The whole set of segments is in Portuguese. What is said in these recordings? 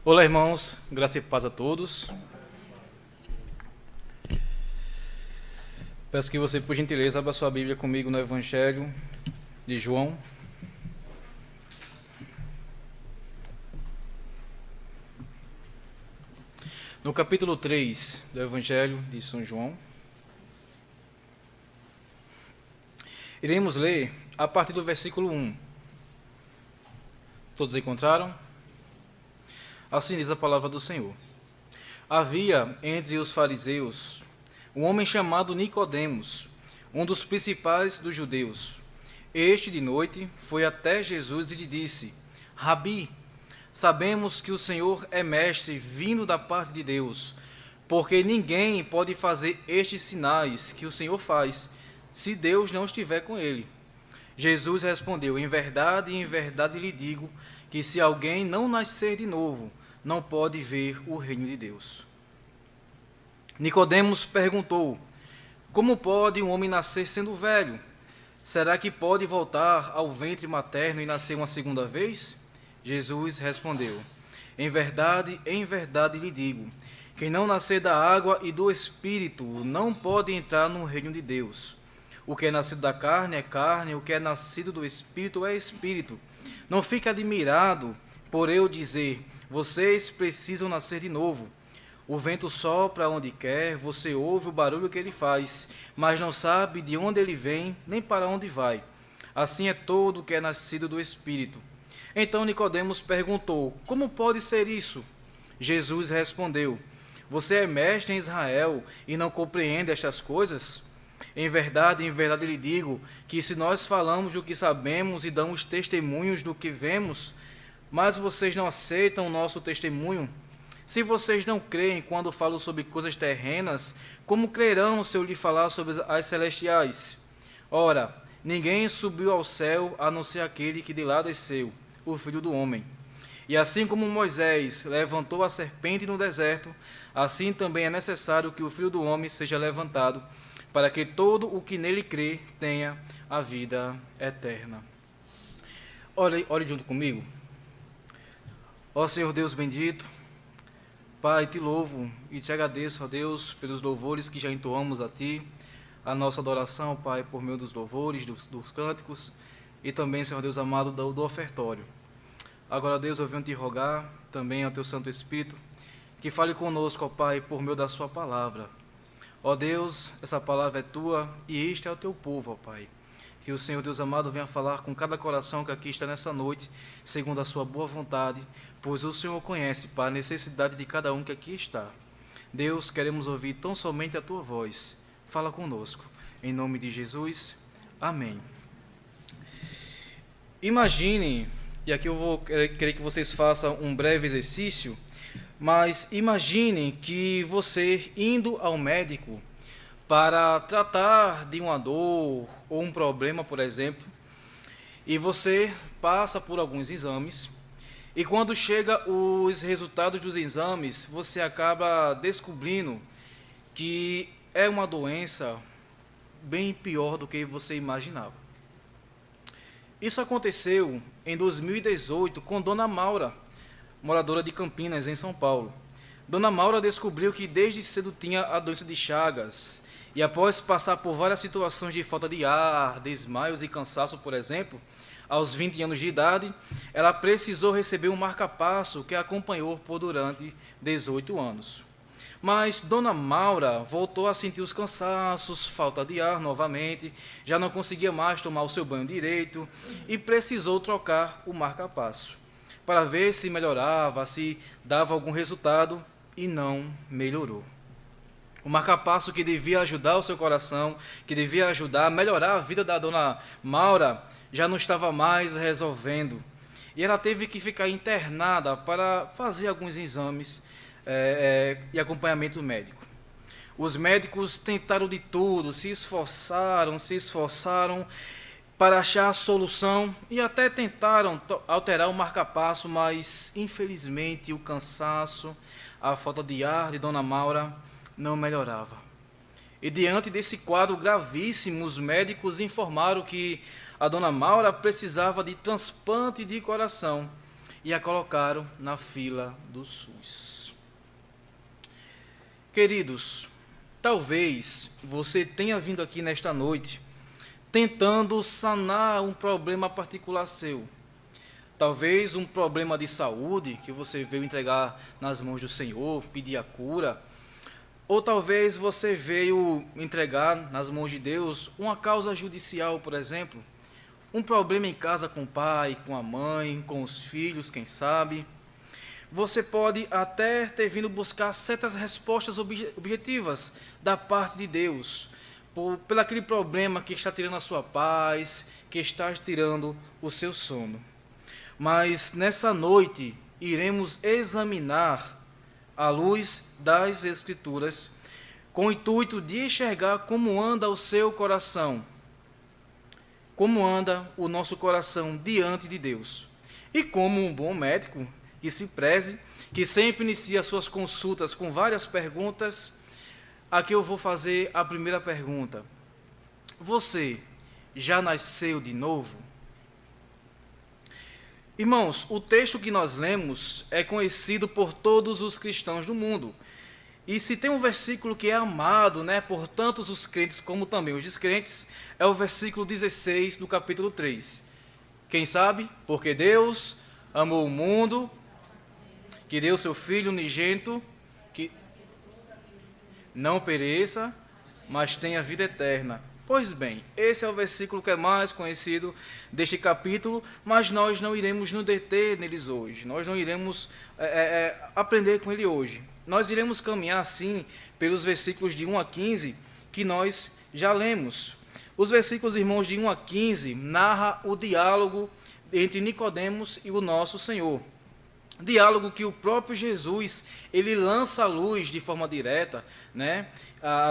Olá, irmãos, graça e paz a todos. Peço que você, por gentileza, abra sua Bíblia comigo no Evangelho de João. No capítulo 3 do Evangelho de São João. Iremos ler a partir do versículo 1. Todos encontraram? Assim diz a palavra do Senhor. Havia entre os fariseus um homem chamado Nicodemos, um dos principais dos judeus. Este, de noite, foi até Jesus e lhe disse: Rabi, sabemos que o Senhor é mestre vindo da parte de Deus, porque ninguém pode fazer estes sinais que o Senhor faz, se Deus não estiver com ele. Jesus respondeu: em verdade lhe digo, que se alguém não nascer de novo, não pode ver o reino de Deus. Nicodemos perguntou: como pode um homem nascer sendo velho? Será que pode voltar ao ventre materno e nascer uma segunda vez? Jesus respondeu: em verdade lhe digo, quem não nascer da água e do Espírito não pode entrar no reino de Deus. O que é nascido da carne é carne, o que é nascido do Espírito é Espírito. Não fique admirado por eu dizer: vocês precisam nascer de novo. O vento sopra onde quer, você ouve o barulho que ele faz, mas não sabe de onde ele vem, nem para onde vai. Assim é todo o que é nascido do Espírito. Então Nicodemos perguntou: como pode ser isso? Jesus respondeu: você é mestre em Israel e não compreende estas coisas? Em verdade lhe digo, que se nós falamos o que sabemos e damos testemunhos do que vemos, mas vocês não aceitam o nosso testemunho, se vocês não creem quando falo sobre coisas terrenas, como crerão se eu lhe falar sobre as celestiais? Ora, ninguém subiu ao céu a não ser aquele que de lá desceu, o Filho do Homem. E assim como Moisés levantou a serpente no deserto, assim também é necessário que o Filho do Homem seja levantado, para que todo o que nele crê tenha a vida eterna. Ore junto comigo. Ó Senhor Deus bendito, Pai, te louvo e te agradeço, ó Deus, pelos louvores que já entoamos a Ti, a nossa adoração, Pai, por meio dos louvores, dos cânticos, e também, Senhor Deus amado, do ofertório. Agora, Deus, eu venho te rogar também ao Teu Santo Espírito, que fale conosco, ó Pai, por meio da Sua palavra. Ó Deus, essa palavra é Tua e este é o Teu povo, ó Pai. Que o Senhor Deus amado venha falar com cada coração que aqui está nessa noite, segundo a Sua boa vontade, pois o Senhor conhece, Pai, a necessidade de cada um que aqui está. Deus, queremos ouvir tão somente a Tua voz. Fala conosco. Em nome de Jesus, amém. Imagine, e aqui eu vou querer que vocês façam um breve exercício, mas imagine que você indo ao médico para tratar de uma dor ou um problema, por exemplo, e você passa por alguns exames, e quando chega os resultados dos exames, você acaba descobrindo que é uma doença bem pior do que você imaginava. Isso aconteceu em 2018 com Dona Maura, moradora de Campinas, em São Paulo. Dona Maura descobriu que desde cedo tinha a doença de Chagas, e após passar por várias situações de falta de ar, desmaios e cansaço, por exemplo, aos 20 anos de idade, ela precisou receber um marca-passo que a acompanhou por durante 18 anos. Mas Dona Maura voltou a sentir os cansaços, falta de ar novamente, já não conseguia mais tomar o seu banho direito e precisou trocar o marca-passo para ver se melhorava, se dava algum resultado, e não melhorou. O marca-passo que devia ajudar o seu coração, que devia ajudar a melhorar a vida da Dona Maura, já não estava mais resolvendo. E ela teve que ficar internada para fazer alguns exames e acompanhamento médico. Os médicos tentaram de tudo, se esforçaram para achar a solução e até tentaram alterar o marca-passo, mas infelizmente o cansaço, a falta de ar de Dona Maura não melhorava. E diante desse quadro gravíssimo, os médicos informaram que a Dona Maura precisava de transplante de coração e a colocaram na fila do SUS. Queridos, talvez você tenha vindo aqui nesta noite tentando sanar um problema particular seu. Talvez um problema de saúde que você veio entregar nas mãos do Senhor, pedir a cura. Ou talvez você veio entregar nas mãos de Deus uma causa judicial, por exemplo. Um problema em casa com o pai, com a mãe, com os filhos, quem sabe. Você pode até ter vindo buscar certas respostas objetivas da parte de Deus, pelo aquele problema que está tirando a sua paz, que está tirando o seu sono. Mas nessa noite iremos examinar à luz das Escrituras, com o intuito de enxergar como anda o seu coração, como anda o nosso coração diante de Deus. E como um bom médico que se preze, que sempre inicia suas consultas com várias perguntas, aqui eu vou fazer a primeira pergunta. Você já nasceu de novo? Irmãos, o texto que nós lemos é conhecido por todos os cristãos do mundo. E se tem um versículo que é amado, por tantos os crentes como também os descrentes, é o versículo 16 do capítulo 3. Quem sabe? Porque Deus amou o mundo, que deu seu Filho unigênito, que não pereça, mas tenha vida eterna. Pois bem, esse é o versículo que é mais conhecido deste capítulo, mas nós não iremos nos deter neles hoje, nós não iremos aprender com ele hoje. Nós iremos caminhar, sim, pelos versículos de 1 a 15, que nós já lemos. Os versículos, irmãos, de 1 a 15, narra o diálogo entre Nicodemos e o nosso Senhor. Diálogo que o próprio Jesus, ele lança a luz de forma direta,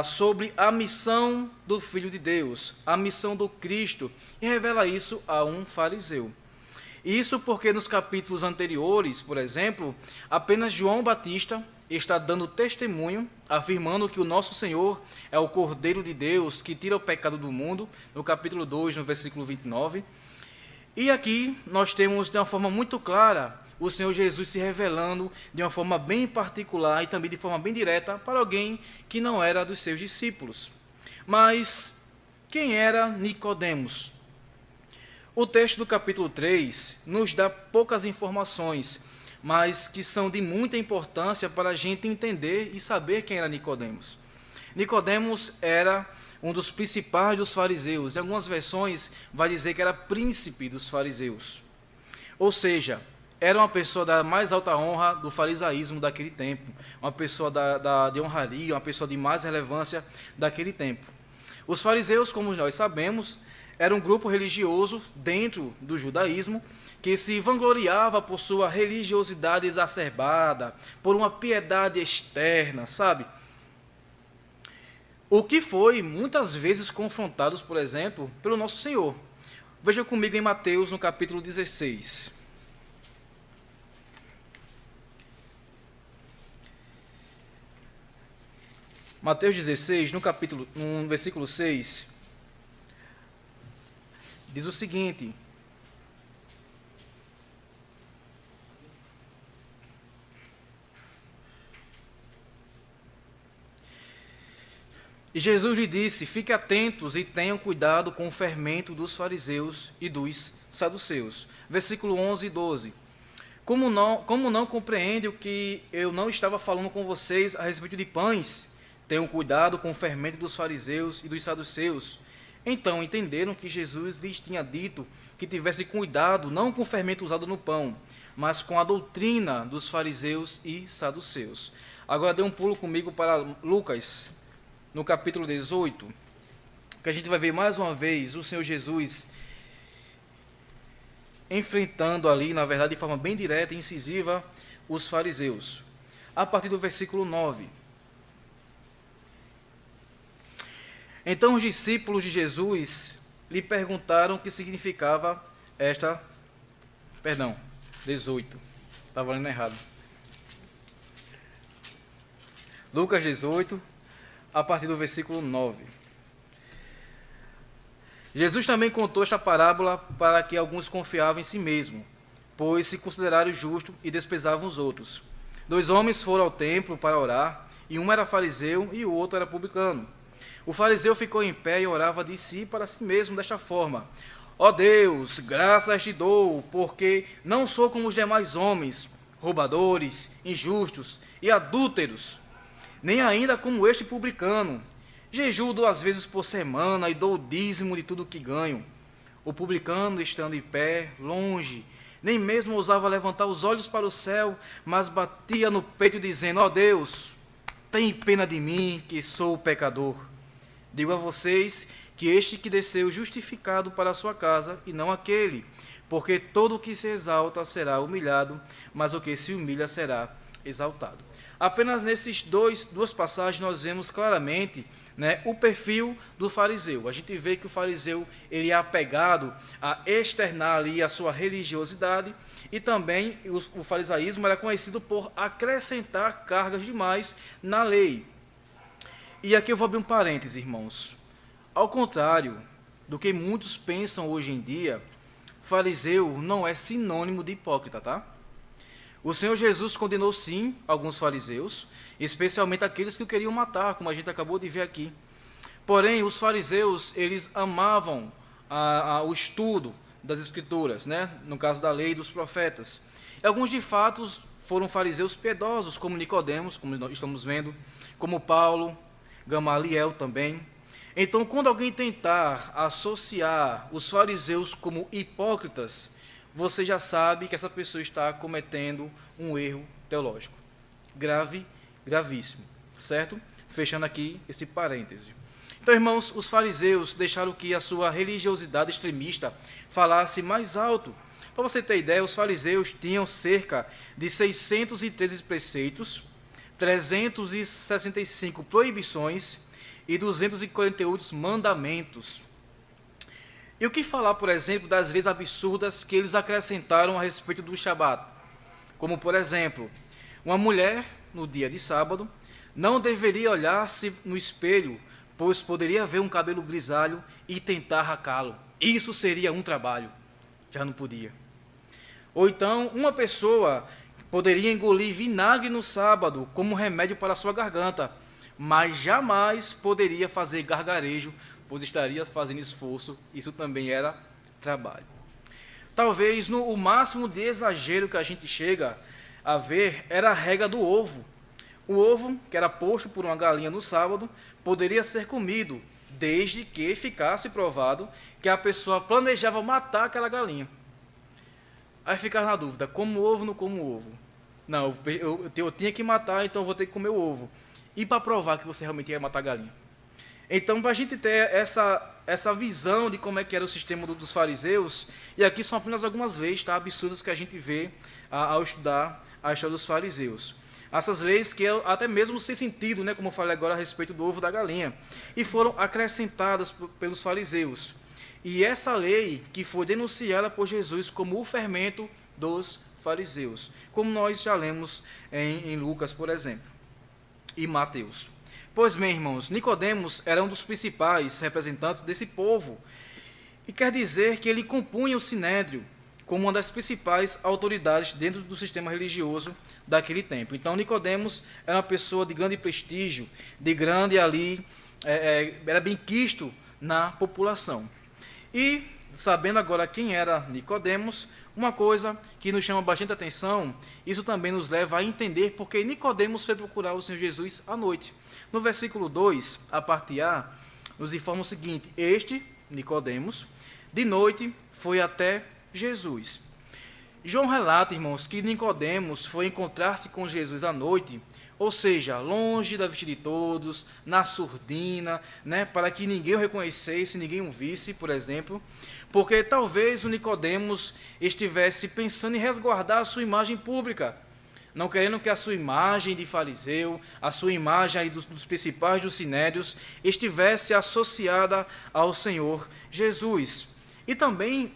sobre a missão do Filho de Deus, a missão do Cristo, e revela isso a um fariseu. Isso porque nos capítulos anteriores, por exemplo, apenas João Batista está dando testemunho, afirmando que o nosso Senhor é o Cordeiro de Deus que tira o pecado do mundo, no capítulo 2, no versículo 29. E aqui nós temos de uma forma muito clara o Senhor Jesus se revelando de uma forma bem particular e também de forma bem direta para alguém que não era dos seus discípulos. Mas quem era Nicodemos? O texto do capítulo 3 nos dá poucas informações, mas que são de muita importância para a gente entender e saber quem era Nicodemos. Nicodemos era um dos principais dos fariseus. Em algumas versões vai dizer que era príncipe dos fariseus. Ou seja, era uma pessoa da mais alta honra do farisaísmo daquele tempo, uma pessoa de honraria, uma pessoa de mais relevância daquele tempo. Os fariseus, como nós sabemos, era um grupo religioso dentro do judaísmo que se vangloriava por sua religiosidade exacerbada, por uma piedade externa, sabe? O que foi muitas vezes confrontados, por exemplo, pelo nosso Senhor. Veja comigo em Mateus, no capítulo 16. Mateus 16, no versículo 6, diz o seguinte: E Jesus lhe disse: fiquem atentos e tenham cuidado com o fermento dos fariseus e dos saduceus. Versículo 11 e 12. Como não compreende o que eu não estava falando com vocês a respeito de pães? Tenham cuidado com o fermento dos fariseus e dos saduceus. Então entenderam que Jesus lhes tinha dito que tivesse cuidado não com o fermento usado no pão, mas com a doutrina dos fariseus e saduceus. Agora dê um pulo comigo para Lucas, no capítulo 18, que a gente vai ver mais uma vez o Senhor Jesus enfrentando ali, na verdade, de forma bem direta e incisiva, os fariseus. A partir do versículo 9. Então os discípulos de Jesus lhe perguntaram o que significava 18. Estava lendo errado. Lucas 18, a partir do versículo 9. Jesus também contou esta parábola para que alguns confiavam em si mesmo. pois se consideraram justos e desprezavam os outros. 2 homens foram ao templo para orar, e um era fariseu e o outro era publicano. O fariseu ficou em pé e orava de si para si mesmo desta forma: Ó Deus, graças te dou, porque não sou como os demais homens, roubadores, injustos e adúlteros, nem ainda como este publicano. Jejuo 2 vezes por semana e dou o dízimo de tudo que ganho. O publicano, estando em pé, longe, nem mesmo ousava levantar os olhos para o céu, mas batia no peito, dizendo: Ó Deus, tem pena de mim, que sou pecador. Digo a vocês que este que desceu justificado para a sua casa, e não aquele, porque todo o que se exalta será humilhado, mas o que se humilha será exaltado. Apenas nesses duas passagens nós vemos claramente, né, o perfil do fariseu. A gente vê que o fariseu ele é apegado a externar ali a sua religiosidade, e também o farisaísmo era conhecido por acrescentar cargas demais na lei. E aqui eu vou abrir um parêntese, irmãos. Ao contrário do que muitos pensam hoje em dia, fariseu não é sinônimo de hipócrita, tá? O Senhor Jesus condenou sim alguns fariseus, especialmente aqueles que o queriam matar, como a gente acabou de ver aqui. Porém, os fariseus, eles amavam o estudo das Escrituras, né? No caso da lei e dos profetas. E alguns, de fato, foram fariseus piedosos, como Nicodemos, como nós estamos vendo, como Paulo, Gamaliel também. Então, quando alguém tentar associar os fariseus como hipócritas, você já sabe que essa pessoa está cometendo um erro teológico. Gravíssimo, certo? Fechando aqui esse parêntese. Então, irmãos, os fariseus deixaram que a sua religiosidade extremista falasse mais alto. Para você ter ideia, os fariseus tinham cerca de 613 preceitos, 365 proibições e 248 mandamentos. E o que falar, por exemplo, das leis absurdas que eles acrescentaram a respeito do Shabat? Como, por exemplo, uma mulher, no dia de sábado, não deveria olhar-se no espelho, pois poderia ver um cabelo grisalho e tentar arrancá-lo. Isso seria um trabalho. Já não podia. Ou então, uma pessoa poderia engolir vinagre no sábado como remédio para a sua garganta, mas jamais poderia fazer gargarejo, pois estaria fazendo esforço. Isso também era trabalho. Talvez o máximo de exagero que a gente chega a ver era a regra do ovo. O ovo, que era posto por uma galinha no sábado, poderia ser comido, desde que ficasse provado que a pessoa planejava matar aquela galinha. Aí fica na dúvida: como ovo ou não como ovo? Não, eu tinha que matar, então eu vou ter que comer o ovo. E para provar que você realmente ia matar a galinha? Então, para a gente ter essa visão de como é que era o sistema dos fariseus, e aqui são apenas algumas leis, tá, absurdas que a gente vê ao estudar a história dos fariseus. Essas leis que até mesmo sem sentido, né, como eu falei agora a respeito do ovo da galinha, e foram acrescentadas pelos fariseus. E essa lei que foi denunciada por Jesus como o fermento dos fariseus, como nós já lemos em Lucas, por exemplo, e Mateus. Pois bem, irmãos, Nicodemos era um dos principais representantes desse povo, e quer dizer que ele compunha o Sinédrio como uma das principais autoridades dentro do sistema religioso daquele tempo. Então, Nicodemos era uma pessoa de grande prestígio, de grande ali, era bem quisto na população. E, sabendo agora quem era Nicodemos, uma coisa que nos chama bastante atenção, isso também nos leva a entender porque Nicodemos foi procurar o Senhor Jesus à noite. No versículo 2, a parte A, nos informa o seguinte: este, Nicodemos, de noite foi até Jesus. João relata, irmãos, que Nicodemos foi encontrar-se com Jesus à noite, ou seja, longe da vista de todos, na surdina, né, para que ninguém o reconhecesse, ninguém o visse, por exemplo, porque talvez o Nicodemos estivesse pensando em resguardar a sua imagem pública, não querendo que a sua imagem de fariseu, a sua imagem aí dos principais dos sinédrios, estivesse associada ao Senhor Jesus. E também,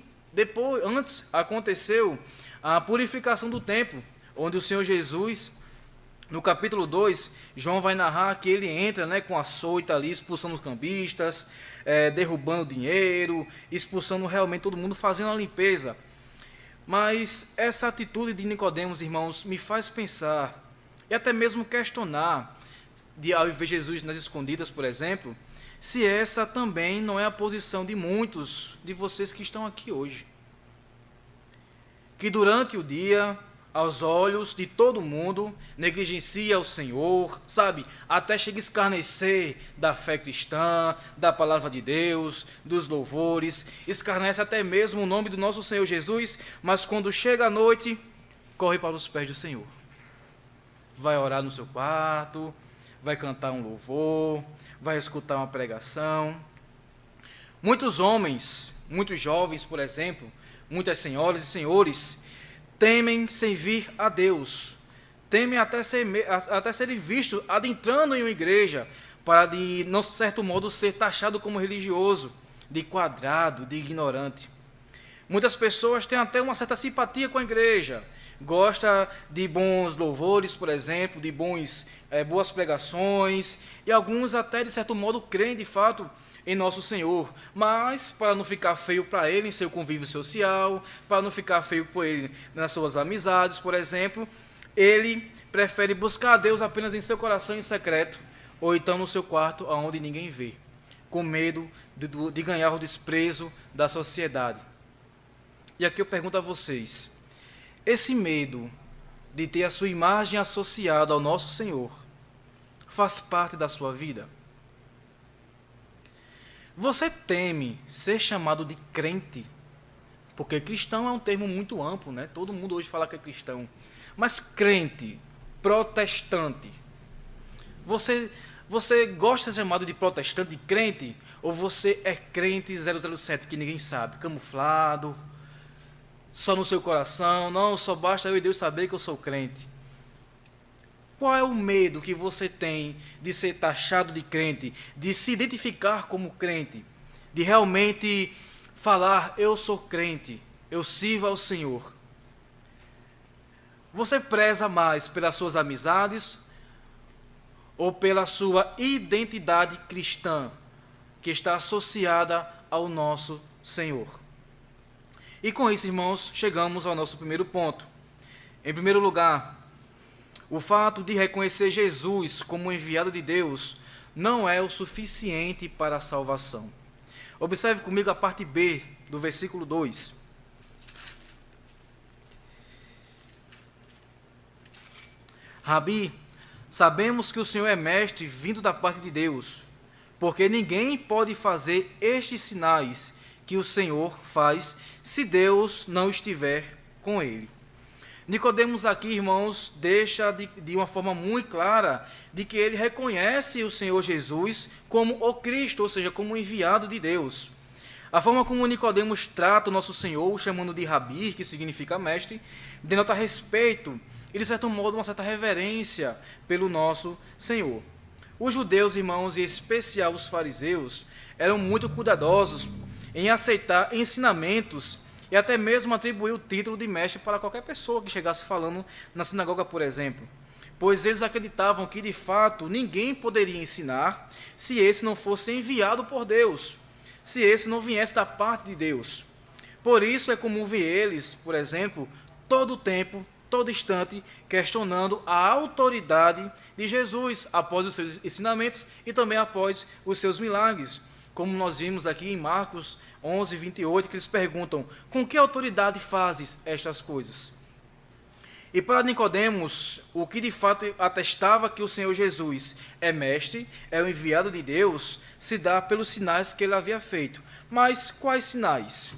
antes aconteceu a purificação do templo, onde o Senhor Jesus, no capítulo 2, João vai narrar que ele entra, né, com açoite ali, expulsando os cambistas, derrubando dinheiro, expulsando realmente todo mundo, fazendo a limpeza. Mas essa atitude de Nicodemos, irmãos, me faz pensar e até mesmo questionar, ao ver Jesus nas escondidas, por exemplo, se essa também não é a posição de muitos de vocês que estão aqui hoje. Que durante o dia, aos olhos de todo mundo, negligencia o Senhor, sabe? Até chega a escarnecer da fé cristã, da palavra de Deus, dos louvores, escarnece até mesmo o nome do nosso Senhor Jesus, mas quando chega a noite, corre para os pés do Senhor. Vai orar no seu quarto, vai cantar um louvor, vai escutar uma pregação. Muitos homens, muitos jovens, por exemplo, muitas senhoras e senhores, temem servir a Deus, temem até serem vistos adentrando em uma igreja, para de, não certo modo, ser taxado como religioso, de quadrado, de ignorante. Muitas pessoas têm até uma certa simpatia com a igreja, gosta de bons louvores, por exemplo, de boas pregações, e alguns até, de certo modo, creem de fato em nosso Senhor, mas para não ficar feio para ele em seu convívio social, para não ficar feio para ele nas suas amizades, por exemplo, ele prefere buscar a Deus apenas em seu coração em secreto, ou então no seu quarto, onde ninguém vê, com medo de ganhar o desprezo da sociedade. E aqui eu pergunto a vocês, esse medo de ter a sua imagem associada ao nosso Senhor faz parte da sua vida? Você teme ser chamado de crente? Porque cristão é um termo muito amplo, né? Todo mundo hoje fala que é cristão. Mas crente, protestante, você gosta de ser chamado de protestante, de crente? Ou você é crente 007, que ninguém sabe, camuflado, só no seu coração? Não, só basta eu e Deus saber que eu sou crente. Qual é o medo que você tem de ser taxado de crente, de se identificar como crente, de realmente falar, eu sou crente, eu sirvo ao Senhor? Você preza mais pelas suas amizades ou pela sua identidade cristã, que está associada ao nosso Senhor? E com isso, irmãos, chegamos ao nosso primeiro ponto. Em primeiro lugar, o fato de reconhecer Jesus como enviado de Deus não é o suficiente para a salvação. Observe comigo a parte B do versículo 2. Rabi, sabemos que o Senhor é mestre vindo da parte de Deus, porque ninguém pode fazer estes sinais que o Senhor faz se Deus não estiver com ele. Nicodemos aqui, irmãos, deixa de uma forma muito clara de que ele reconhece o Senhor Jesus como o Cristo, ou seja, como o enviado de Deus. A forma como Nicodemos trata o nosso Senhor, chamando de Rabi, que significa mestre, denota respeito e, de certo modo, uma certa reverência pelo nosso Senhor. Os judeus, irmãos, e em especial os fariseus, eram muito cuidadosos em aceitar ensinamentos e até mesmo atribuir o título de mestre para qualquer pessoa que chegasse falando na sinagoga, por exemplo, pois eles acreditavam que, de fato, ninguém poderia ensinar se esse não fosse enviado por Deus, se esse não viesse da parte de Deus. Por isso é comum ver eles, por exemplo, todo o tempo, todo instante, questionando a autoridade de Jesus após os seus ensinamentos e também após os seus milagres, como nós vimos aqui em Marcos 11, 28, que eles perguntam, com que autoridade fazes estas coisas? E para Nicodemos, o que de fato atestava que o Senhor Jesus é mestre, é o enviado de Deus, se dá pelos sinais que ele havia feito. Mas quais sinais?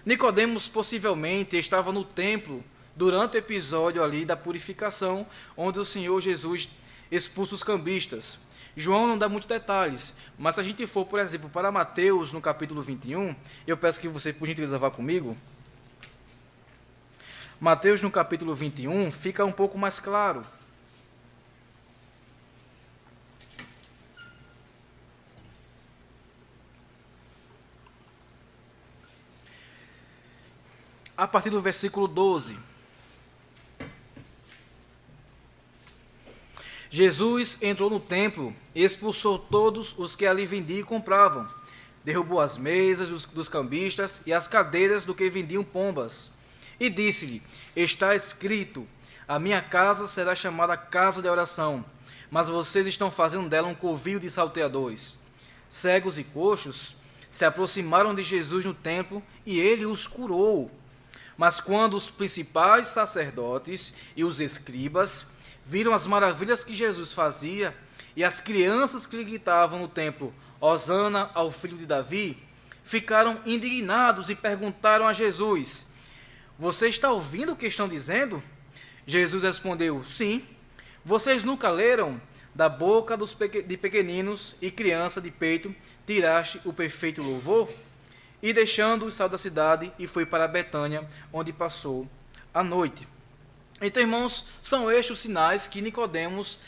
Nicodemos possivelmente estava no templo durante o episódio ali da purificação, onde o Senhor Jesus expulsa os cambistas. João não dá muitos detalhes, mas se a gente for, por exemplo, para Mateus, no capítulo 21, eu peço que você, por gentileza, vá comigo. Mateus, no capítulo 21, fica um pouco mais claro. A partir do versículo 12. Jesus entrou no templo e expulsou todos os que ali vendiam e compravam. Derrubou as mesas dos cambistas e as cadeiras do que vendiam pombas. e disse-lhe: está escrito, a minha casa será chamada casa de oração, mas vocês estão fazendo dela um covil de salteadores. Cegos e coxos se aproximaram de Jesus no templo e ele os curou. Mas quando os principais sacerdotes e os escribas viram as maravilhas que Jesus fazia e as crianças que lhe gritavam no templo, Hosana ao filho de Davi, ficaram indignados e perguntaram a Jesus: você está ouvindo o que estão dizendo? Jesus respondeu: sim. Vocês nunca leram? Da boca de pequeninos e criança de peito tiraste o perfeito louvor? E deixando-os saiu da cidade e foi para Betânia, onde passou a noite. Então, irmãos, são estes os sinais que Nicodemos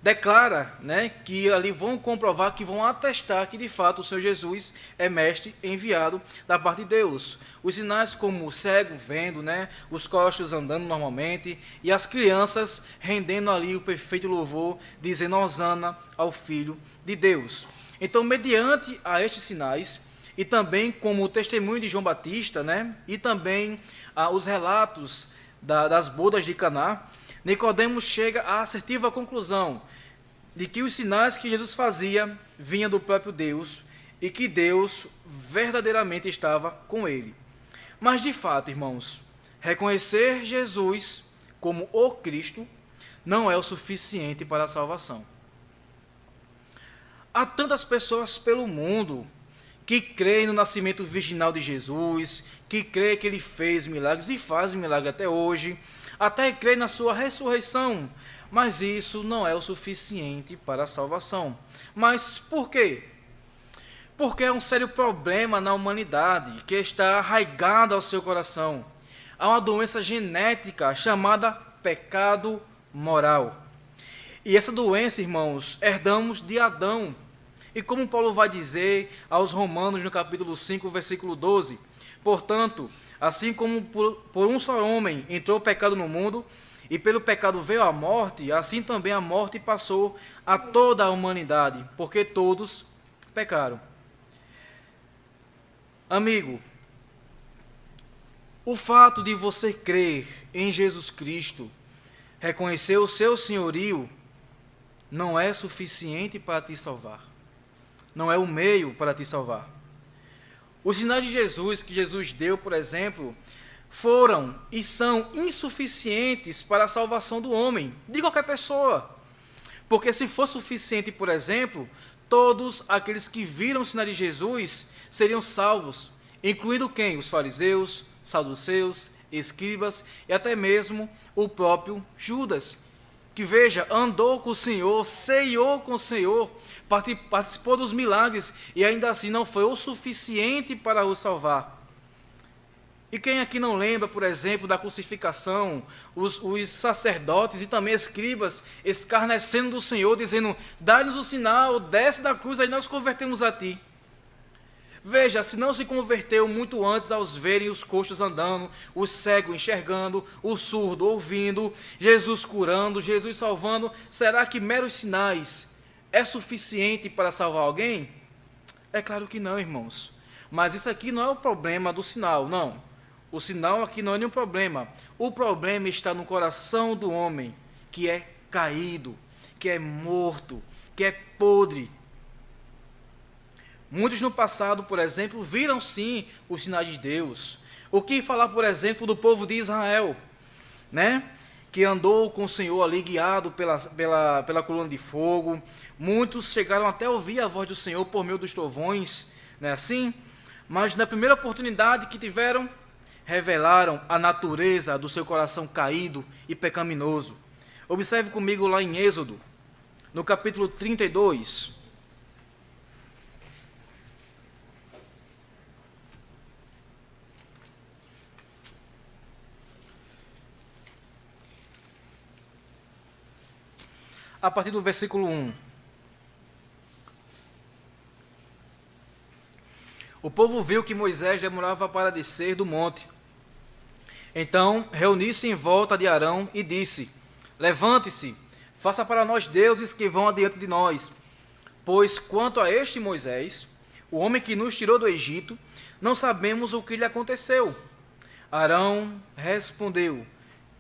declara, né, que ali vão comprovar, que vão atestar que de fato o Senhor Jesus é mestre enviado da parte de Deus. Os sinais como o cego vendo, né, os coxos andando normalmente e as crianças rendendo ali o perfeito louvor, dizendo hosana ao Filho de Deus. Então, mediante a estes sinais, e também como o testemunho de João Batista, né, e também os relatos das bodas de Caná, Nicodemos chega à assertiva conclusão de que os sinais que Jesus fazia vinham do próprio Deus e que Deus verdadeiramente estava com ele. Mas, de fato, irmãos, reconhecer Jesus como o Cristo não é o suficiente para a salvação. Há tantas pessoas pelo mundo que creem no nascimento virginal de Jesus, que creem que ele fez milagres e faz milagre até hoje, até creem na sua ressurreição, mas isso não é o suficiente para a salvação. Mas por quê? Porque é um sério problema na humanidade que está arraigado ao seu coração. Há uma doença genética chamada pecado moral. E essa doença, irmãos, herdamos de Adão. E como Paulo vai dizer aos Romanos no capítulo 5, versículo 12, portanto, assim como por um só homem entrou o pecado no mundo, e pelo pecado veio a morte, assim também a morte passou a toda a humanidade, porque todos pecaram. Amigo, o fato de você crer em Jesus Cristo, reconhecer o seu senhorio, não é suficiente para te salvar. Não é o meio para te salvar. Os sinais de Jesus que Jesus deu, por exemplo, foram e são insuficientes para a salvação do homem, de qualquer pessoa. Porque se for suficiente, por exemplo, todos aqueles que viram o sinal de Jesus seriam salvos, incluindo quem? Os fariseus, saduceus, escribas e até mesmo o próprio Judas, que, veja, andou com o Senhor, ceiou com o Senhor, participou dos milagres e ainda assim não foi o suficiente para o salvar. E quem aqui não lembra, por exemplo, da crucificação, os sacerdotes e também escribas escarnecendo do Senhor, dizendo: dá-nos o sinal, desce da cruz, aí nós convertemos a ti. Veja, se não se converteu muito antes aos verem os coxos andando, o cego enxergando, o surdo ouvindo, Jesus curando, Jesus salvando, será que meros sinais é suficiente para salvar alguém? É claro que não, irmãos. Mas isso aqui não é o problema do sinal, não. O sinal aqui não é nenhum problema. O problema está no coração do homem, que é caído, que é morto, que é podre. Muitos no passado, por exemplo, viram sim os sinais de Deus. O que falar, por exemplo, do povo de Israel, né? Que andou com o Senhor ali guiado pela coluna de fogo. Muitos chegaram até a ouvir a voz do Senhor por meio dos trovões, não é assim? Mas na primeira oportunidade que tiveram, revelaram a natureza do seu coração caído e pecaminoso. Observe comigo lá em Êxodo, no capítulo 32. A partir do versículo 1. O povo viu que Moisés demorava para descer do monte. Então reuniu-se em volta de Arão e disse: levante-se, faça para nós deuses que vão adiante de nós. Pois quanto a este Moisés, o homem que nos tirou do Egito, não sabemos o que lhe aconteceu. Arão respondeu: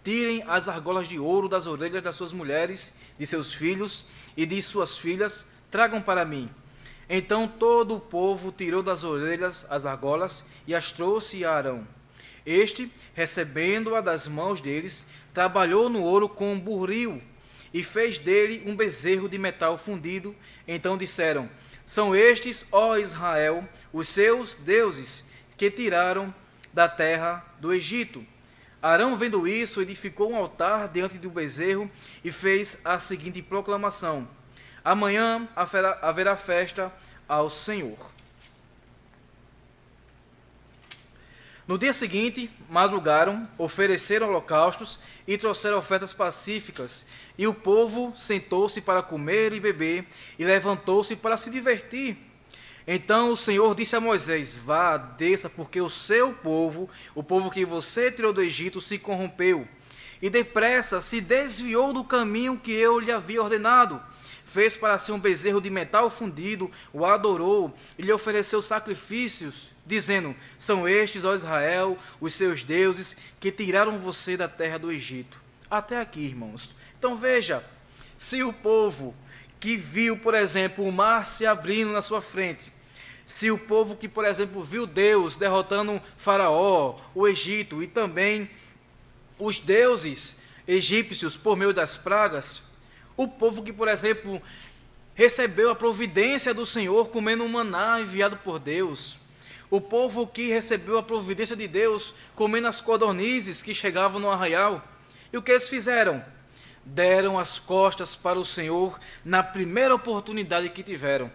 tirem as argolas de ouro das orelhas das suas mulheres, de seus filhos e de suas filhas, tragam para mim. Então todo o povo tirou das orelhas as argolas e as trouxe a Arão. Este, recebendo-a das mãos deles, trabalhou no ouro com um buril e fez dele um bezerro de metal fundido. Então disseram: são estes, ó Israel, os seus deuses, que tiraram da terra do Egito. Arão, vendo isso, edificou um altar diante do bezerro e fez a seguinte proclamação: amanhã haverá festa ao Senhor. No dia seguinte, madrugaram, ofereceram holocaustos e trouxeram ofertas pacíficas. E o povo sentou-se para comer e beber, e levantou-se para se divertir. Então o Senhor disse a Moisés: vá, desça, porque o seu povo, o povo que você tirou do Egito, se corrompeu. E depressa se desviou do caminho que eu lhe havia ordenado. Fez para si um bezerro de metal fundido, o adorou e lhe ofereceu sacrifícios, dizendo: são estes, ó Israel, os seus deuses, que tiraram você da terra do Egito. Até aqui, irmãos. Então veja, se o povo que viu, por exemplo, o mar se abrindo na sua frente, se o povo que, por exemplo, viu Deus derrotando Faraó, o Egito e também os deuses egípcios por meio das pragas, o povo que, por exemplo, recebeu a providência do Senhor comendo um maná enviado por Deus, o povo que recebeu a providência de Deus comendo as codornizes que chegavam no arraial, e o que eles fizeram? Deram as costas para o Senhor na primeira oportunidade que tiveram.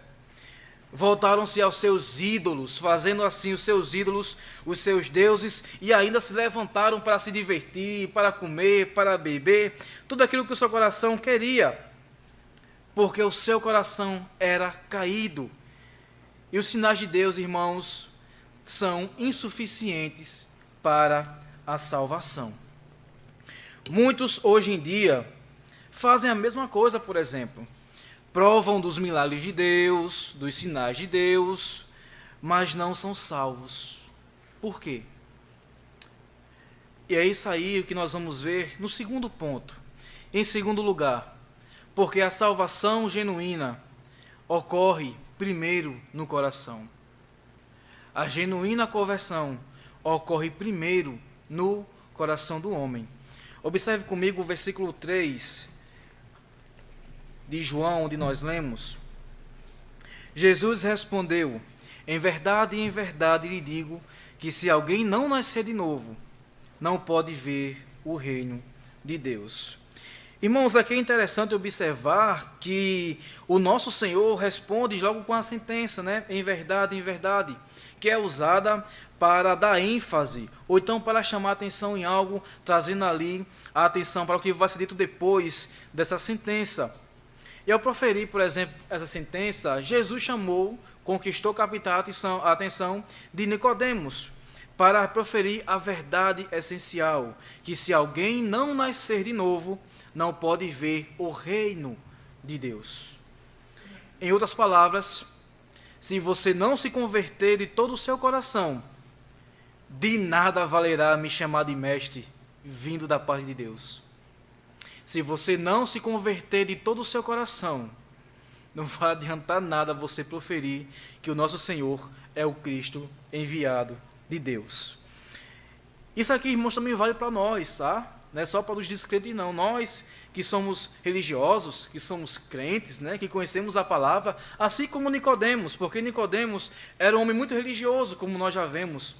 Voltaram-se aos seus ídolos, fazendo assim os seus ídolos, os seus deuses, e ainda se levantaram para se divertir, para comer, para beber, tudo aquilo que o seu coração queria, porque o seu coração era caído. E os sinais de Deus, irmãos, são insuficientes para a salvação. Muitos hoje em dia fazem a mesma coisa, por exemplo. Provam dos milagres de Deus, dos sinais de Deus, mas não são salvos. Por quê? E é isso aí que nós vamos ver no segundo ponto. Em segundo lugar, porque a salvação genuína ocorre primeiro no coração. A genuína conversão ocorre primeiro no coração do homem. Observe comigo o versículo 3 de João, onde nós lemos: Jesus respondeu: em verdade lhe digo que se alguém não nascer de novo, não pode ver o reino de Deus. Irmãos, aqui é interessante observar que o nosso Senhor responde logo com a sentença, né? Em verdade, que é usada para dar ênfase, ou então para chamar a atenção em algo, trazendo ali a atenção para o que vai ser dito depois dessa sentença. E ao proferir, por exemplo, essa sentença, Jesus conquistou captar a atenção de Nicodemos, para proferir a verdade essencial, que se alguém não nascer de novo, não pode ver o reino de Deus. Em outras palavras, se você não se converter de todo o seu coração, de nada valerá me chamar de mestre, vindo da parte de Deus. Se você não se converter de todo o seu coração, não vai adiantar nada você proferir que o nosso Senhor é o Cristo enviado de Deus. Isso aqui, irmãos, também vale para nós, tá? Não é só para os descrentes, não. Nós que somos religiosos, que somos crentes, né, que conhecemos a palavra, assim como Nicodemos, porque Nicodemos era um homem muito religioso, como nós já vemos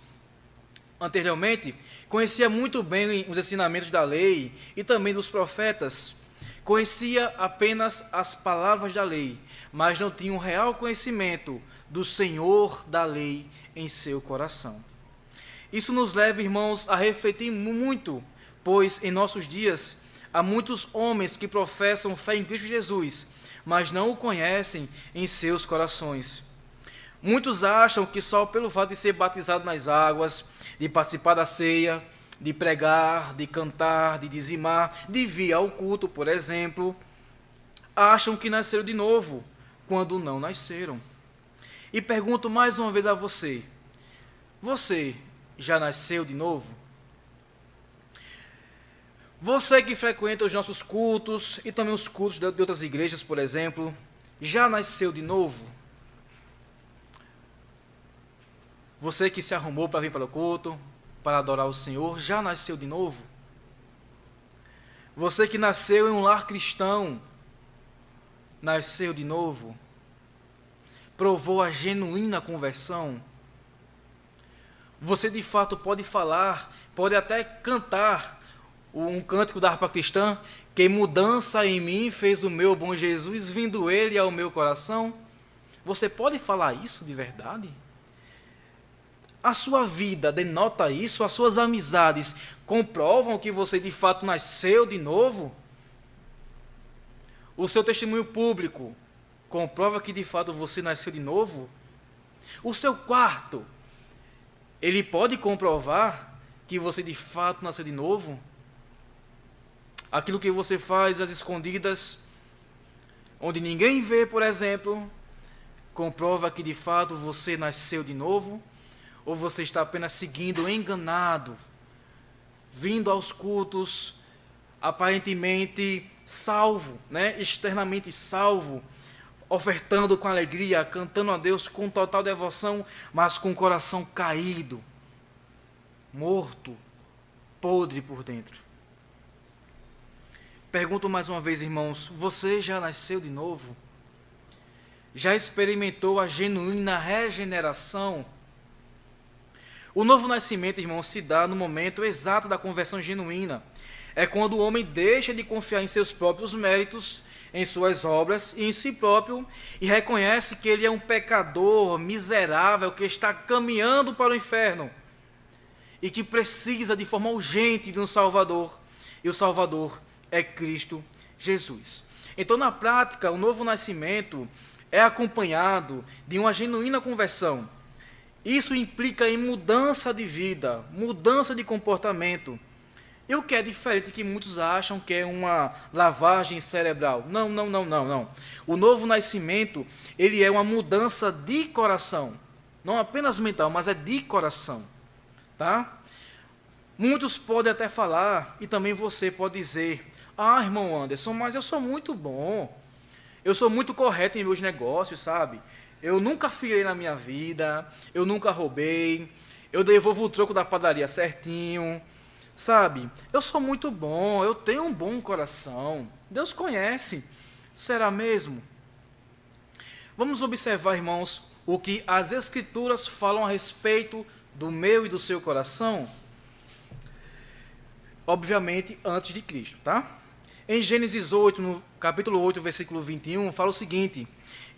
anteriormente, conhecia muito bem os ensinamentos da lei e também dos profetas, conhecia apenas as palavras da lei, mas não tinha um real conhecimento do Senhor da lei em seu coração. Isso nos leva, irmãos, a refletir muito, pois em nossos dias há muitos homens que professam fé em Cristo Jesus, mas não o conhecem em seus corações. Muitos acham que só pelo fato de ser batizado nas águas, de participar da ceia, de pregar, de cantar, de dizimar, de vir ao culto, por exemplo, acham que nasceram de novo, quando não nasceram. E pergunto mais uma vez a você: você já nasceu de novo? Você que frequenta os nossos cultos e também os cultos de outras igrejas, por exemplo, já nasceu de novo? Você que se arrumou para vir para o culto, para adorar o Senhor, já nasceu de novo? Você que nasceu em um lar cristão, nasceu de novo? Provou a genuína conversão? Você de fato pode falar, pode até cantar um cântico da harpa cristã, que mudança em mim fez o meu bom Jesus, vindo ele ao meu coração? Você pode falar isso de verdade? A sua vida denota isso? As suas amizades comprovam que você de fato nasceu de novo? O seu testemunho público comprova que de fato você nasceu de novo? O seu quarto, ele pode comprovar que você de fato nasceu de novo? Aquilo que você faz às escondidas, onde ninguém vê, por exemplo, comprova que de fato você nasceu de novo? Ou você está apenas seguindo enganado, vindo aos cultos, aparentemente salvo, né? Externamente salvo, ofertando com alegria, cantando a Deus com total devoção, mas com o coração caído, morto, podre por dentro? Pergunto mais uma vez, irmãos, você já nasceu de novo? Já experimentou a genuína regeneração? O novo nascimento, irmãos, se dá no momento exato da conversão genuína. É quando o homem deixa de confiar em seus próprios méritos, em suas obras e em si próprio, e reconhece que ele é um pecador miserável que está caminhando para o inferno e que precisa de forma urgente de um Salvador. E o Salvador é Cristo Jesus. Então, na prática, o novo nascimento é acompanhado de uma genuína conversão. Isso implica em mudança de vida, mudança de comportamento. E o que é diferente que muitos acham que é uma lavagem cerebral. Não. O novo nascimento, ele é uma mudança de coração. Não apenas mental, mas é de coração. Tá? Muitos podem até falar, e também você pode dizer, irmão Anderson, mas eu sou muito bom. Eu sou muito correto em meus negócios, sabe? Eu nunca firei na minha vida, eu nunca roubei, eu devolvo o troco da padaria certinho, sabe? Eu sou muito bom, eu tenho um bom coração. Deus conhece. Será mesmo? Vamos observar, irmãos, o que as Escrituras falam a respeito do meu e do seu coração. Obviamente, antes de Cristo, tá? Em Gênesis 8, no capítulo 8, versículo 21, fala o seguinte: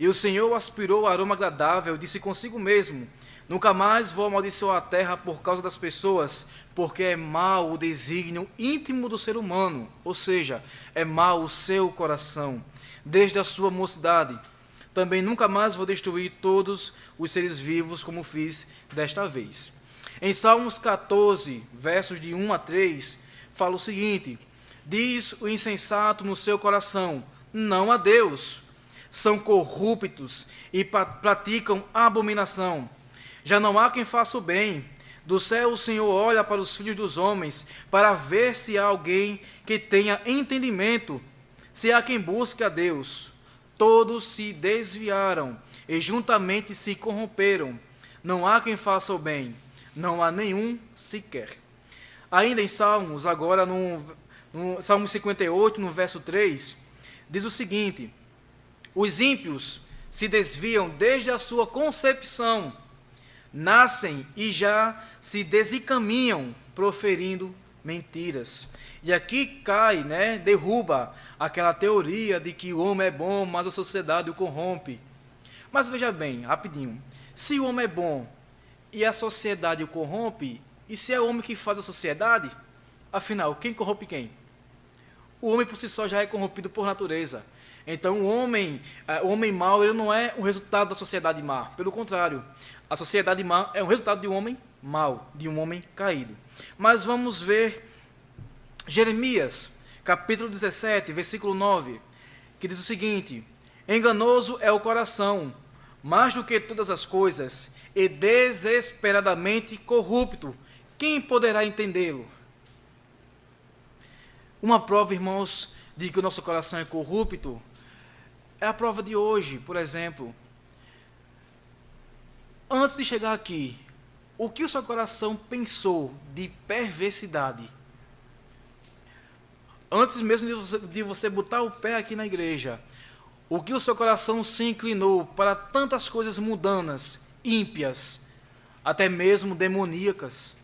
E o Senhor aspirou o aroma agradável, disse consigo mesmo, nunca mais vou amaldiçoar a terra por causa das pessoas, porque é mau o desígnio íntimo do ser humano, ou seja, é mau o seu coração, desde a sua mocidade. Também nunca mais vou destruir todos os seres vivos como fiz desta vez. Em Salmos 14, versos de 1 a 3, fala o seguinte: Diz o insensato no seu coração, não a Deus. São corruptos e praticam abominação. Já não há quem faça o bem. Do céu o Senhor olha para os filhos dos homens, para ver se há alguém que tenha entendimento, se há quem busque a Deus. Todos se desviaram e juntamente se corromperam. Não há quem faça o bem, não há nenhum sequer. Ainda em Salmos, agora no Salmo 58, no verso 3, diz o seguinte: Os ímpios se desviam desde a sua concepção, nascem e já se desencaminham, proferindo mentiras. E aqui cai, derruba aquela teoria de que o homem é bom, mas a sociedade o corrompe. Mas veja bem, rapidinho, se o homem é bom e a sociedade o corrompe, e se é o homem que faz a sociedade, afinal, quem corrompe quem? O homem por si só já é corrompido por natureza. Então, o homem mau, ele não é o resultado da sociedade má. Pelo contrário, a sociedade má é o resultado de um homem mau, de um homem caído. Mas vamos ver Jeremias, capítulo 17, versículo 9, que diz o seguinte: Enganoso é o coração, mais do que todas as coisas, e desesperadamente corrupto. Quem poderá entendê-lo? Uma prova, irmãos, de que o nosso coração é corrupto é a prova de hoje, por exemplo. Antes de chegar aqui, o que o seu coração pensou de perversidade? Antes mesmo de você botar o pé aqui na igreja, o que o seu coração se inclinou para tantas coisas mundanas, ímpias, até mesmo demoníacas?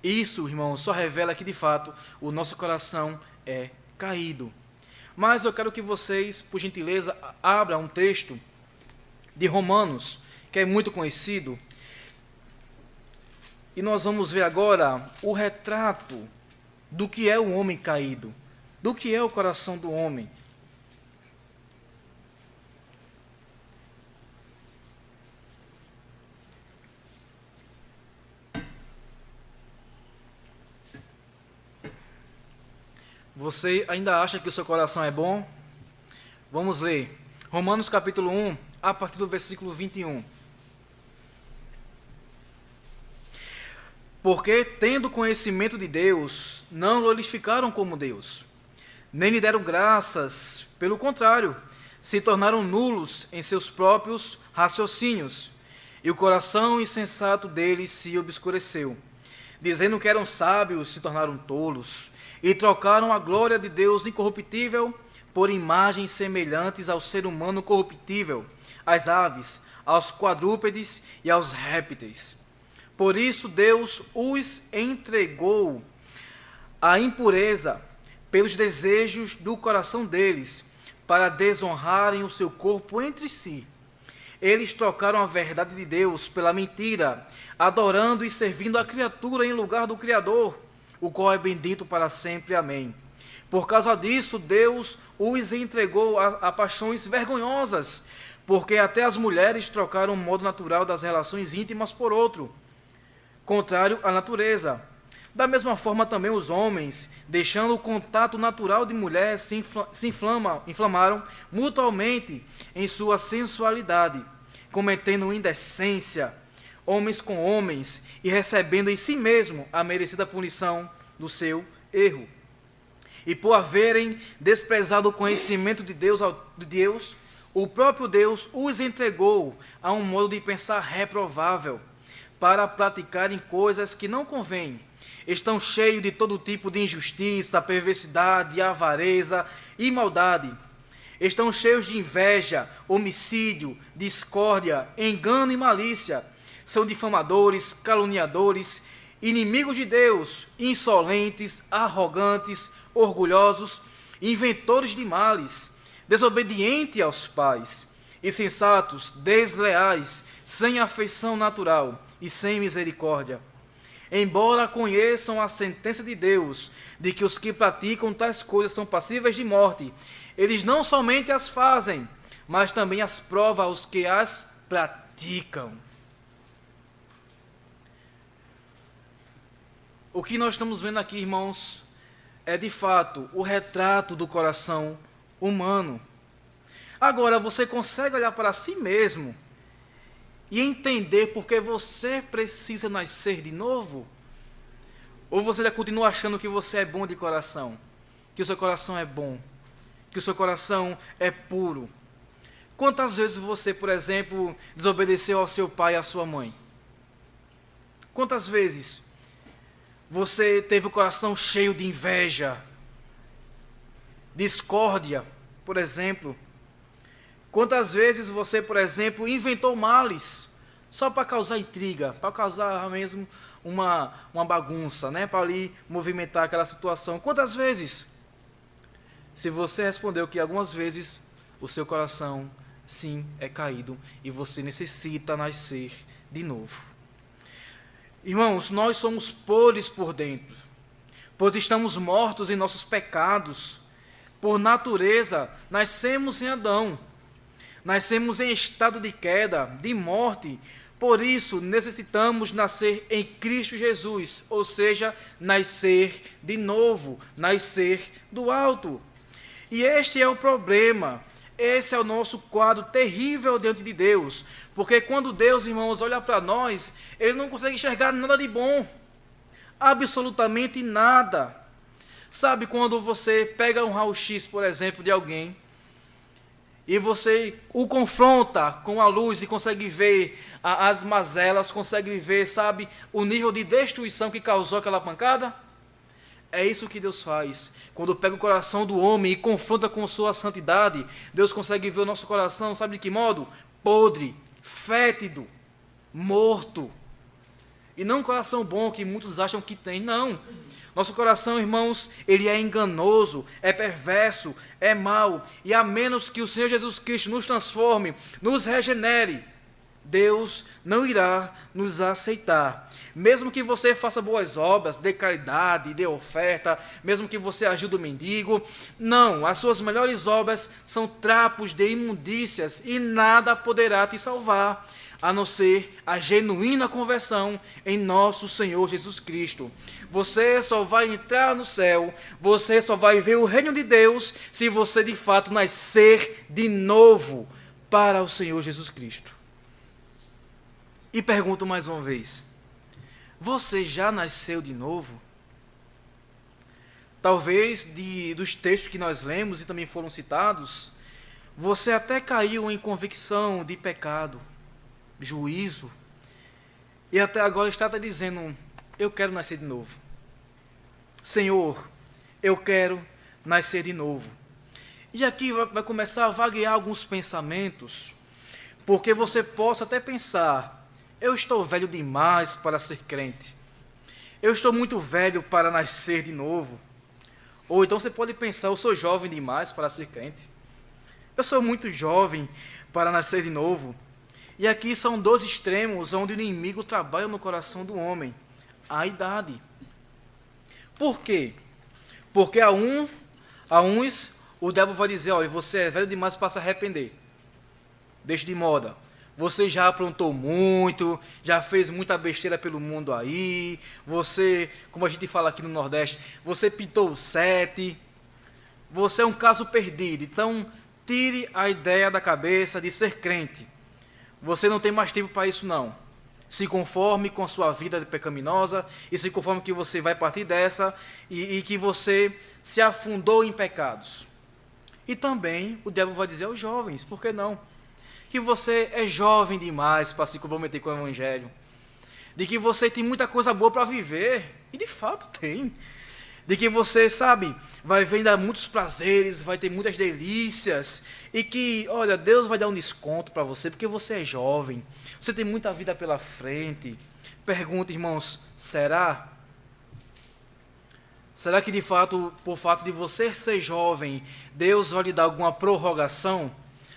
Isso, irmãos, só revela que, de fato, o nosso coração é caído. Mas eu quero que vocês, por gentileza, abram um texto de Romanos, que é muito conhecido, e nós vamos ver agora o retrato do que é o homem caído, do que é o coração do homem. Você ainda acha que o seu coração é bom? Vamos ler. Romanos capítulo 1, a partir do versículo 21. Porque, tendo conhecimento de Deus, não glorificaram como Deus, nem lhe deram graças, pelo contrário, se tornaram nulos em seus próprios raciocínios, e o coração insensato deles se obscureceu. Dizendo que eram sábios, se tornaram tolos, e trocaram a glória de Deus incorruptível por imagens semelhantes ao ser humano corruptível, às aves, aos quadrúpedes e aos répteis. Por isso Deus os entregou à impureza pelos desejos do coração deles, para desonrarem o seu corpo entre si. Eles trocaram a verdade de Deus pela mentira, adorando e servindo a criatura em lugar do Criador, o qual é bendito para sempre. Amém. Por causa disso, Deus os entregou a paixões vergonhosas, porque até as mulheres trocaram o modo natural das relações íntimas por outro, contrário à natureza. Da mesma forma também os homens, deixando o contato natural de mulher, se inflamaram mutuamente em sua sensualidade, cometendo indecência, homens com homens, e recebendo em si mesmo a merecida punição do seu erro. E por haverem desprezado o conhecimento de Deus, o próprio Deus os entregou a um modo de pensar reprovável, para praticarem coisas que não convêm. Estão cheios de todo tipo de injustiça, perversidade, avareza e maldade. Estão cheios de inveja, homicídio, discórdia, engano e malícia. São difamadores, caluniadores, inimigos de Deus, insolentes, arrogantes, orgulhosos, inventores de males, desobedientes aos pais, insensatos, desleais, sem afeição natural e sem misericórdia. Embora conheçam a sentença de Deus, de que os que praticam tais coisas são passíveis de morte, eles não somente as fazem, mas também as provam aos que as praticam. O que nós estamos vendo aqui, irmãos, é de fato o retrato do coração humano. Agora, você consegue olhar para si mesmo e entender porque você precisa nascer de novo? Ou você ainda continua achando que você é bom de coração? Que o seu coração é bom? Que o seu coração é puro? Quantas vezes você, por exemplo, desobedeceu ao seu pai e à sua mãe? Quantas vezes você teve o coração cheio de inveja, discórdia, por exemplo? Quantas vezes você, por exemplo, inventou males só para causar intriga, para causar mesmo uma bagunça, né? Para ali movimentar aquela situação? Quantas vezes? Se você respondeu que algumas vezes, o seu coração, sim, é caído e você necessita nascer de novo. Irmãos, nós somos podres por dentro, pois estamos mortos em nossos pecados. Por natureza, nascemos em Adão. Nascemos em estado de queda, de morte, por isso necessitamos nascer em Cristo Jesus, ou seja, nascer de novo, nascer do alto. E este é o problema, esse é o nosso quadro terrível diante de Deus, porque quando Deus, irmãos, olha para nós, Ele não consegue enxergar nada de bom, absolutamente nada. Sabe quando você pega um raio-x, por exemplo, de alguém, e você o confronta com a luz e consegue ver as mazelas, consegue ver, sabe, o nível de destruição que causou aquela pancada? É isso que Deus faz. Quando pega o coração do homem e confronta com sua santidade, Deus consegue ver o nosso coração, sabe de que modo? Podre, fétido, morto. E não um coração bom que muitos acham que tem, não. Nosso coração, irmãos, ele é enganoso, é perverso, é mau. E a menos que o Senhor Jesus Cristo nos transforme, nos regenere, Deus não irá nos aceitar. Mesmo que você faça boas obras, dê caridade, dê oferta, mesmo que você ajude o mendigo, não, as suas melhores obras são trapos de imundícias e nada poderá te salvar, a não ser a genuína conversão em nosso Senhor Jesus Cristo. Você só vai entrar no céu, você só vai ver o reino de Deus se você de fato nascer de novo para o Senhor Jesus Cristo. E pergunto mais uma vez, você já nasceu de novo? Talvez dos textos que nós lemos e também foram citados, você até caiu em convicção de pecado, juízo, e até agora está dizendo, eu quero nascer de novo. Senhor, eu quero nascer de novo. E aqui vai começar a vaguear alguns pensamentos, porque você possa até pensar, eu estou velho demais para ser crente. Eu estou muito velho para nascer de novo. Ou então você pode pensar, eu sou jovem demais para ser crente. Eu sou muito jovem para nascer de novo. E aqui são dois extremos onde o inimigo trabalha no coração do homem. A idade. Por quê? Porque a uns o diabo vai dizer, olha, você é velho demais para se arrepender. Deixe de moda. Você já aprontou muito, já fez muita besteira pelo mundo aí, você, como a gente fala aqui no Nordeste, você pintou o 7, você é um caso perdido, então tire a ideia da cabeça de ser crente. Você não tem mais tempo para isso não. Se conforme com a sua vida pecaminosa e se conforme que você vai partir dessa e que você se afundou em pecados. E também o diabo vai dizer aos jovens, por que não? Que você é jovem demais para se comprometer com o Evangelho, de que você tem muita coisa boa para viver, e de fato tem, de que você, sabe, vai ver ainda muitos prazeres, vai ter muitas delícias, e que, olha, Deus vai dar um desconto para você, porque você é jovem, você tem muita vida pela frente. Pergunta, irmãos, será? Será que de fato, por fato de você ser jovem, Deus vai lhe dar alguma prorrogação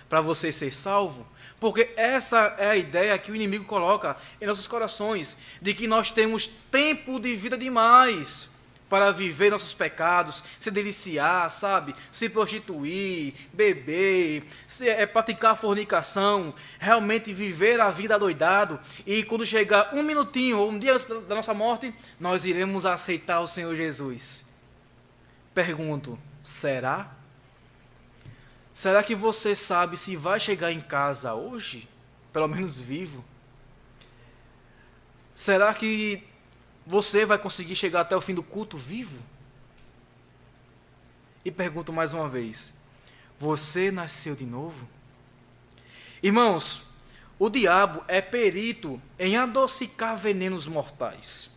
para você ser salvo? Porque essa é a ideia que o inimigo coloca em nossos corações, de que nós temos tempo de vida demais para viver nossos pecados, se deliciar, sabe? Se prostituir, beber, praticar fornicação, realmente viver a vida adoidado, e quando chegar um minutinho ou um dia antes da nossa morte, nós iremos aceitar o Senhor Jesus. Pergunto, será? Será que você sabe se vai chegar em casa hoje, pelo menos vivo? Será que você vai conseguir chegar até o fim do culto vivo? E pergunto mais uma vez, você nasceu de novo? Irmãos, o diabo é perito em adocicar venenos mortais.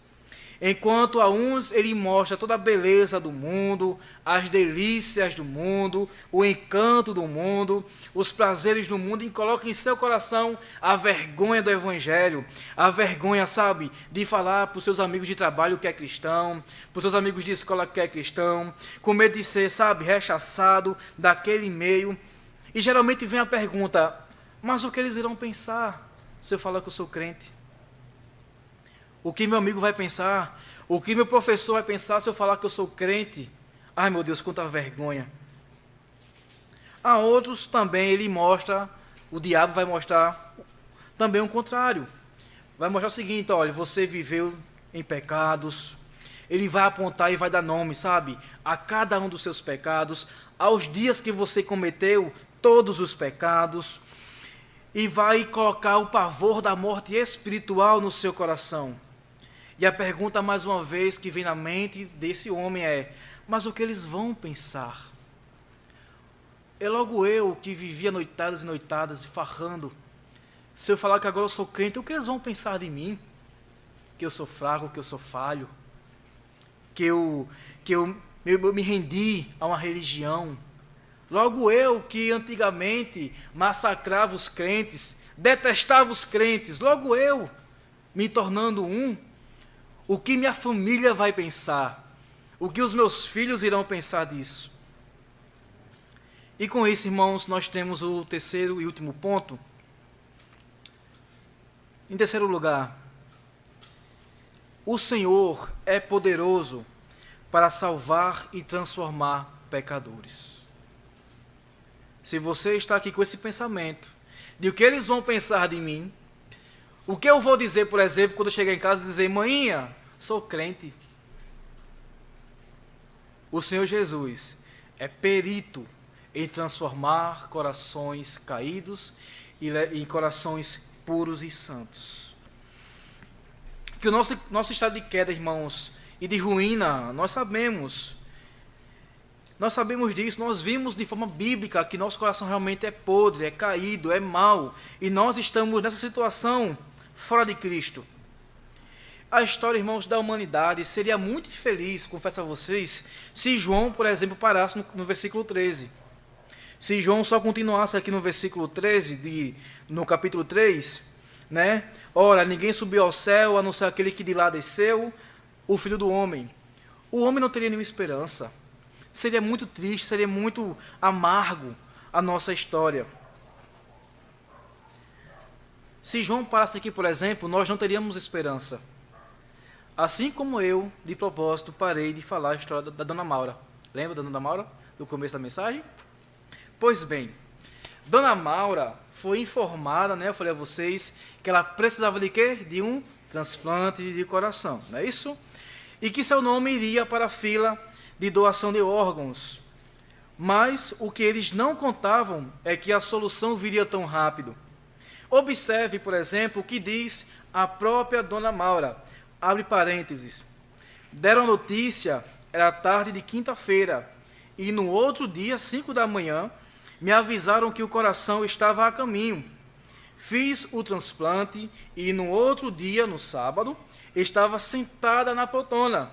Enquanto a uns ele mostra toda a beleza do mundo, as delícias do mundo, o encanto do mundo, os prazeres do mundo, e coloca em seu coração a vergonha do Evangelho, a vergonha, sabe, de falar para os seus amigos de trabalho que é cristão, para os seus amigos de escola que é cristão, com medo de ser, sabe, rechaçado daquele meio. E geralmente vem a pergunta, mas o que eles irão pensar se eu falar que eu sou crente? O que meu amigo vai pensar? O que meu professor vai pensar se eu falar que eu sou crente? Ai, meu Deus, quanta vergonha. A outros também ele mostra, o diabo vai mostrar também o contrário. Vai mostrar o seguinte, olha, você viveu em pecados. Ele vai apontar e vai dar nome, sabe, a cada um dos seus pecados, aos dias que você cometeu todos os pecados, e vai colocar o pavor da morte espiritual no seu coração. E a pergunta, mais uma vez, que vem na mente desse homem é, mas o que eles vão pensar. É logo eu que vivia noitadas e noitadas e farrando. Se eu falar que agora eu sou crente, o que eles vão pensar de mim? Que eu sou fraco, que eu sou falho, que eu me rendi a uma religião. Logo eu que antigamente massacrava os crentes, detestava os crentes, logo eu me tornando um, o que minha família vai pensar? O que os meus filhos irão pensar disso? E com isso, irmãos, nós temos o terceiro e último ponto. Em terceiro lugar, o Senhor é poderoso para salvar e transformar pecadores. Se você está aqui com esse pensamento de o que eles vão pensar de mim, o que eu vou dizer, por exemplo, quando eu chegar em casa e dizer: "Maninha, sou crente"? O Senhor Jesus é perito em transformar corações caídos em corações puros e santos. Que o nosso estado de queda, irmãos, e de ruína, nós sabemos disso, nós vimos de forma bíblica que nosso coração realmente é podre, é caído, é mau, e nós estamos nessa situação fora de Cristo. A história, irmãos, da humanidade seria muito infeliz, confesso a vocês, se João, por exemplo, parasse no versículo 13. Se João só continuasse aqui no versículo 13, no capítulo 3, né? Ora, ninguém subiu ao céu, a não ser aquele que de lá desceu, o Filho do Homem. O homem não teria nenhuma esperança. Seria muito triste, seria muito amargo a nossa história. Se João parasse aqui, por exemplo, nós não teríamos esperança. Assim como eu, de propósito, parei de falar a história da Dona Maura. Lembra da Dona Maura, do começo da mensagem? Pois bem, Dona Maura foi informada, né, eu falei a vocês, que ela precisava de quê? De um transplante de coração, não é isso? E que seu nome iria para a fila de doação de órgãos. Mas o que eles não contavam é que a solução viria tão rápido. Observe, por exemplo, o que diz a própria Dona Maura. Abre parênteses. Deram notícia, era tarde de quinta-feira, e no outro dia, 5 da manhã, me avisaram que o coração estava a caminho. Fiz o transplante e no outro dia, no sábado, estava sentada na poltrona.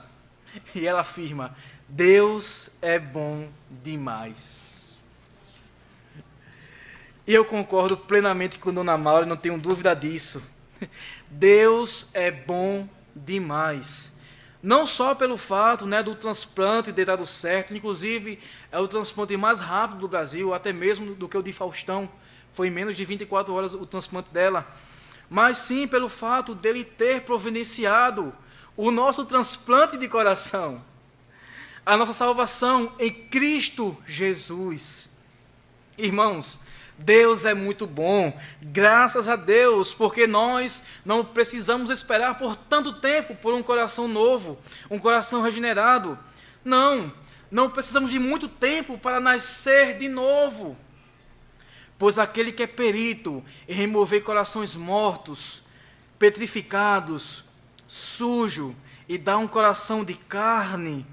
E ela afirma: Deus é bom demais. E eu concordo plenamente com Dona Maura, não tenho dúvida disso. Deus é bom demais. Não só pelo fato, né, do transplante ter dado certo, inclusive é o transplante mais rápido do Brasil, até mesmo do que o de Faustão. Foi em menos de 24 horas o transplante dela. Mas sim pelo fato dele ter providenciado o nosso transplante de coração. A nossa salvação em Cristo Jesus. Irmãos, Deus é muito bom, graças a Deus, porque nós não precisamos esperar por tanto tempo por um coração novo, um coração regenerado. Não precisamos de muito tempo para nascer de novo. Pois aquele que é perito em remover corações mortos, petrificados, sujo, e dar um coração de carne,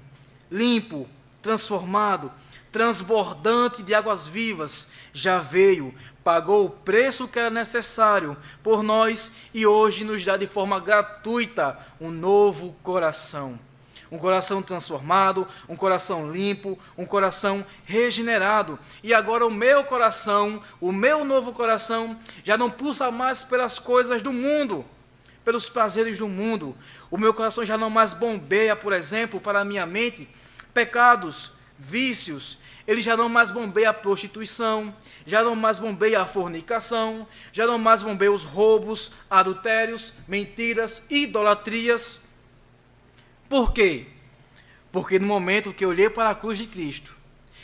limpo, transformado, transbordante de águas vivas, já veio, pagou o preço que era necessário por nós e hoje nos dá de forma gratuita um novo coração. Um coração transformado, um coração limpo, um coração regenerado. E agora o meu coração, o meu novo coração, já não pulsa mais pelas coisas do mundo, pelos prazeres do mundo. O meu coração já não mais bombeia, por exemplo, para a minha mente, pecados, vícios. Ele já não mais bombeia a prostituição, já não mais bombeia a fornicação, já não mais bombeia os roubos, adultérios, mentiras, idolatrias. Por quê? Porque no momento que eu olhei para a cruz de Cristo,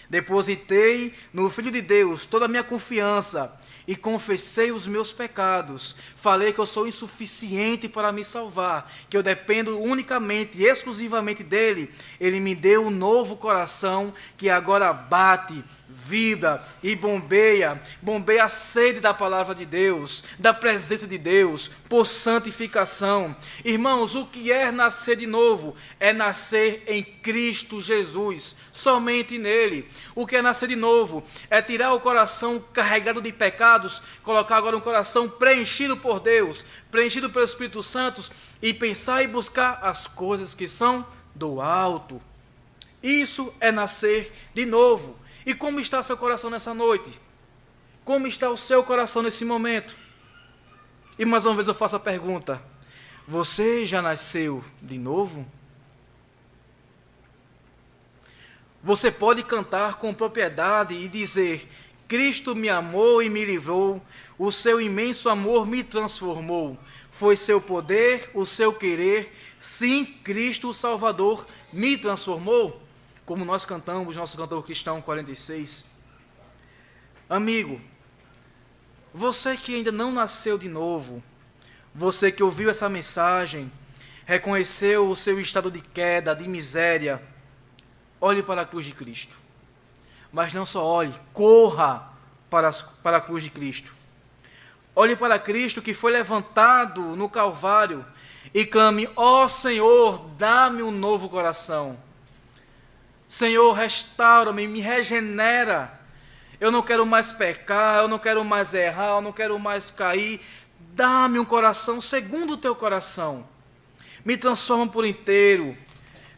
depositei no Filho de Deus toda a minha confiança e confessei os meus pecados, falei que eu sou insuficiente para me salvar, que eu dependo unicamente e exclusivamente dele, ele me deu um novo coração que agora bate, vibra e bombeia a sede da palavra de Deus, da presença de Deus, por santificação. Irmãos, o que é nascer de novo? É nascer em Cristo Jesus, somente nele. O que é nascer de novo? É tirar o coração carregado de pecados, colocar agora um coração preenchido por Deus, preenchido pelo Espírito Santo, e pensar e buscar as coisas que são do alto. Isso é nascer de novo. E como está seu coração nessa noite? Como está o seu coração nesse momento? E mais uma vez eu faço a pergunta: você já nasceu de novo? Você pode cantar com propriedade e dizer: Cristo me amou e me livrou, o seu imenso amor me transformou. Foi seu poder, o seu querer, sim, Cristo o Salvador me transformou. Como nós cantamos, nosso cantor cristão 46. Amigo, você que ainda não nasceu de novo, você que ouviu essa mensagem, reconheceu o seu estado de queda, de miséria, olhe para a cruz de Cristo. Mas não só olhe, corra para a cruz de Cristo. Olhe para Cristo que foi levantado no Calvário e clame: ó Senhor, dá-me um novo coração. Senhor, restaura-me, me regenera. Eu não quero mais pecar, eu não quero mais errar, eu não quero mais cair. Dá-me um coração segundo o teu coração. Me transforma por inteiro.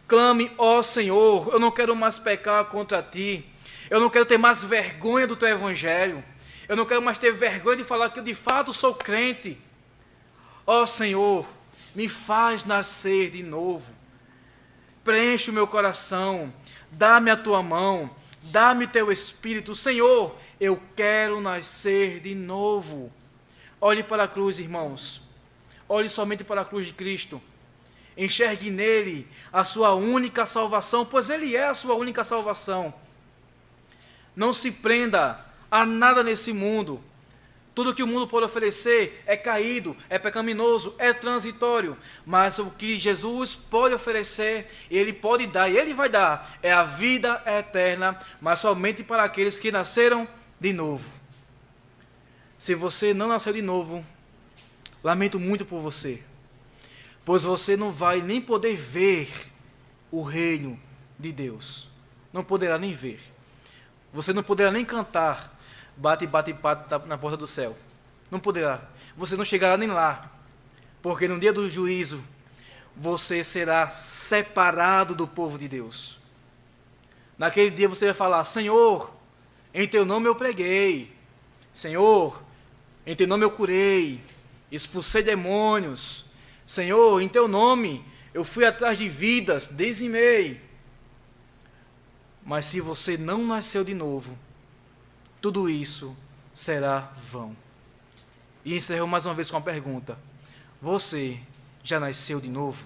Clame: ó Senhor, eu não quero mais pecar contra ti. Eu não quero ter mais vergonha do teu evangelho. Eu não quero mais ter vergonha de falar que eu de fato sou crente. Ó Senhor, me faz nascer de novo. Preenche o meu coração. Dá-me a tua mão, dá-me teu Espírito. Senhor, eu quero nascer de novo. Olhe para a cruz, irmãos. Olhe somente para a cruz de Cristo. Enxergue nele a sua única salvação, pois ele é a sua única salvação. Não se prenda a nada nesse mundo. Tudo que o mundo pode oferecer é caído, é pecaminoso, é transitório. Mas o que Jesus pode oferecer, Ele pode dar, e Ele vai dar, é a vida eterna, mas somente para aqueles que nasceram de novo. Se você não nasceu de novo, lamento muito por você, pois você não vai nem poder ver o reino de Deus. Não poderá nem ver. Você não poderá nem cantar bate na porta do céu. Não poderá. Você não chegará nem lá. Porque no dia do juízo, você será separado do povo de Deus. Naquele dia você vai falar: Senhor, em teu nome eu preguei. Senhor, em teu nome eu curei. Expulsei demônios. Senhor, em teu nome eu fui atrás de vidas, dizimei. Mas se você não nasceu de novo, tudo isso será vão. E encerro mais uma vez com a pergunta: você já nasceu de novo?